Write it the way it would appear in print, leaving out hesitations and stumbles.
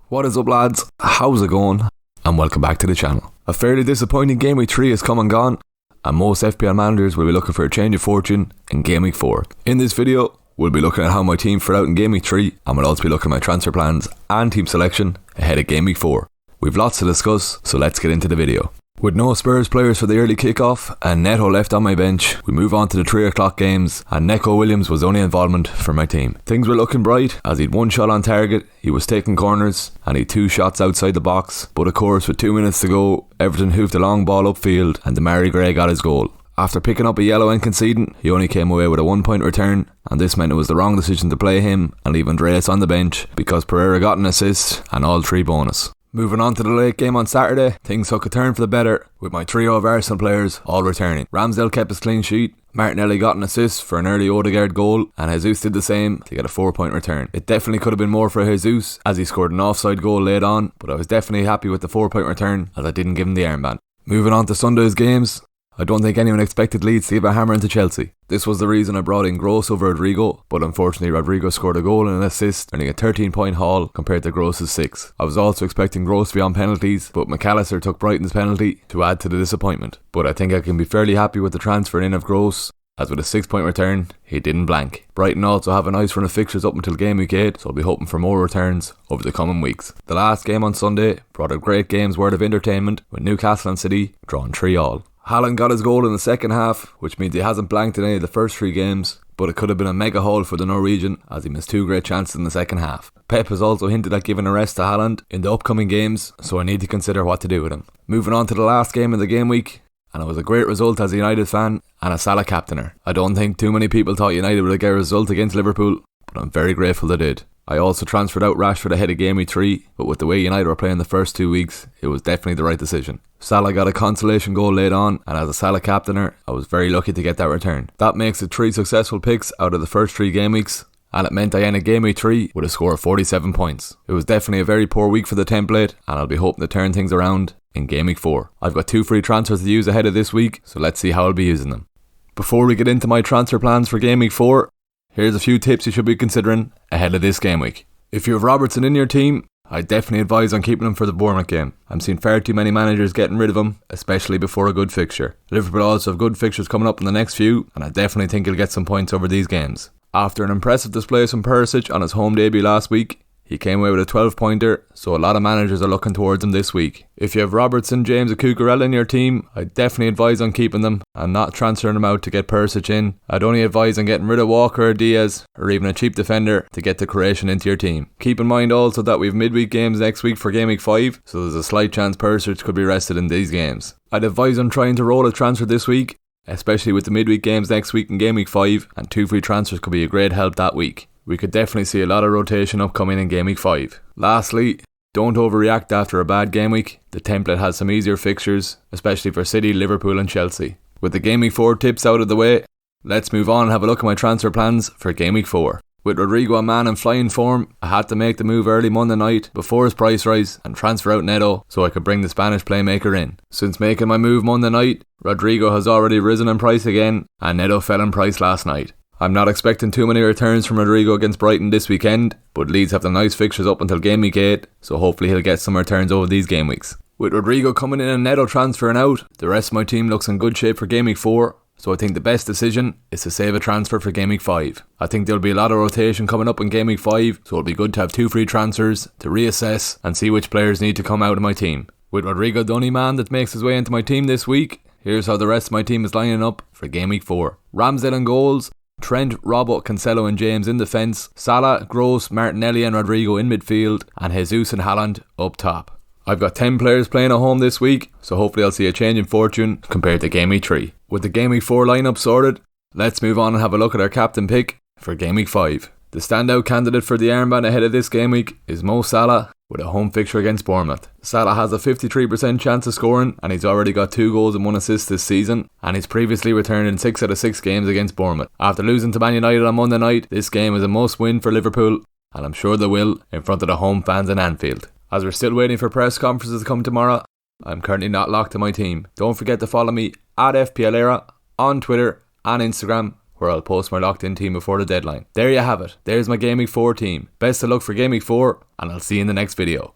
What is up, lads? How's it going? And welcome back to the channel. A fairly disappointing Game Week 3 has come and gone, and most FPL managers will be looking for a change of fortune in Game Week 4. In this video, we'll be looking at how my team fared out in Game Week 3, and we'll also be looking at my transfer plans and team selection ahead of Game Week 4. We've lots to discuss, so let's get into the video. With no Spurs players for the early kickoff and Neto left on my bench, we move on to the 3 o'clock games, and Neco Williams was the only involvement for my team. Things were looking bright as he'd 1 shot on target, he was taking corners, and he'd 2 shots outside the box. But of course, with 2 minutes to go, Everton hoofed a long ball upfield and Damari Gray got his goal. After picking up a yellow and conceding, he only came away with a 1-point return, and this meant it was the wrong decision to play him and leave Andreas on the bench because Pereira got an assist and all 3 bonus. Moving on to the late game on Saturday, things took a turn for the better with my trio of Arsenal players all returning. Ramsdale kept his clean sheet, Martinelli got an assist for an early Odegaard goal, and Jesus did the same to get a 4-point return. It definitely could have been more for Jesus as he scored an offside goal late on, but I was definitely happy with the 4-point return as I didn't give him the armband. Moving on to Sunday's games, I don't think anyone expected Leeds to give a hammer into Chelsea. This was the reason I brought in Gross over Rodrigo, but unfortunately Rodrigo scored a goal and an assist, earning a 13-point haul compared to Gross's 6. I was also expecting Gross to be on penalties, but McAllister took Brighton's penalty to add to the disappointment. But I think I can be fairly happy with the transfer in of Gross, as with a 6-point return, he didn't blank. Brighton also have a nice run of fixtures up until Game Week 8, so I'll be hoping for more returns over the coming weeks. The last game on Sunday brought a great game's worth of entertainment, with Newcastle and City drawing 3-3. Haaland got his goal in the second half, which means he hasn't blanked in any of the first 3 games, but it could have been a mega haul for the Norwegian as he missed 2 great chances in the second half. Pep has also hinted at giving a rest to Haaland in the upcoming games, so I need to consider what to do with him. Moving on to the last game of the game week, and it was a great result as a United fan and a Salah captainer. I don't think too many people thought United would get a result against Liverpool, but I'm very grateful they did. I also transferred out Rashford ahead of Game Week 3, but with the way United were playing the first 2 weeks, it was definitely the right decision. Salah got a consolation goal late on, and as a Salah captainer, I was very lucky to get that return. That makes it 3 successful picks out of the first 3 game weeks, and it meant I ended Game Week 3 with a score of 47 points. It was definitely a very poor week for the template, and I'll be hoping to turn things around in Game Week 4. I've got 2 free transfers to use ahead of this week, so let's see how I'll be using them. Before we get into my transfer plans for Game Week 4, here's a few tips you should be considering ahead of this game week. If you have Robertson in your team, I definitely advise on keeping him for the Bournemouth game. I'm seeing far too many managers getting rid of him, especially before a good fixture. Liverpool also have good fixtures coming up in the next few, and I definitely think he'll get some points over these games. After an impressive display from Perisic on his home debut last week, he came away with a 12-pointer, so a lot of managers are looking towards him this week. If you have Robertson, James and Cucurella in your team, I definitely advise on keeping them and not transferring them out to get Perisic in. I'd only advise on getting rid of Walker or Diaz, or even a cheap defender to get the Croatian into your team. Keep in mind also that we have midweek games next week for Game Week 5, so there's a slight chance Perisic could be rested in these games. I'd advise on trying to roll a transfer this week, especially with the midweek games next week in Game Week 5, and 2 free transfers could be a great help that week. We could definitely see a lot of rotation upcoming in Game Week 5. Lastly, don't overreact after a bad game week. The template has some easier fixtures, especially for City, Liverpool and Chelsea. With the Game Week 4 tips out of the way, let's move on and have a look at my transfer plans for Game Week 4. With Rodrigo a man in flying form, I had to make the move early Monday night before his price rise and transfer out Neto so I could bring the Spanish playmaker in. Since making my move Monday night, Rodrigo has already risen in price again and Neto fell in price last night. I'm not expecting too many returns from Rodrigo against Brighton this weekend, but Leeds have the nice fixtures up until Game Week 8, so hopefully he'll get some returns over these game weeks. With Rodrigo coming in and Neto transferring out, the rest of my team looks in good shape for Game Week 4, so I think the best decision is to save a transfer for Game Week 5. I think there'll be a lot of rotation coming up in Game Week 5, so it'll be good to have 2 free transfers to reassess and see which players need to come out of my team. With Rodrigo the only man that makes his way into my team this week, here's how the rest of my team is lining up for Game Week 4. Ramsdale in goals, Trent, Robbo, Cancelo and James in defence, Salah, Gross, Martinelli and Rodrigo in midfield, and Jesus and Haaland up top. I've got 10 players playing at home this week, so hopefully I'll see a change in fortune compared to Game Week 3. With the Game Week 4 lineup sorted, let's move on and have a look at our captain pick for Game Week 5. The standout candidate for the armband ahead of this game week is Mo Salah with a home fixture against Bournemouth. Salah has a 53% chance of scoring and he's already got 2 goals and 1 assist this season, and he's previously returned in 6 out of 6 games against Bournemouth. After losing to Man United on Monday night, this game is a must win for Liverpool, and I'm sure they will in front of the home fans in Anfield. As we're still waiting for press conferences to come tomorrow, I'm currently not locked to my team. Don't forget to follow me at FPL Éire on Twitter and Instagram, where I'll post my locked in team before the deadline. There you have it. There's my Game Week 4 team. Best of luck for Game Week 4, and I'll see you in the next video.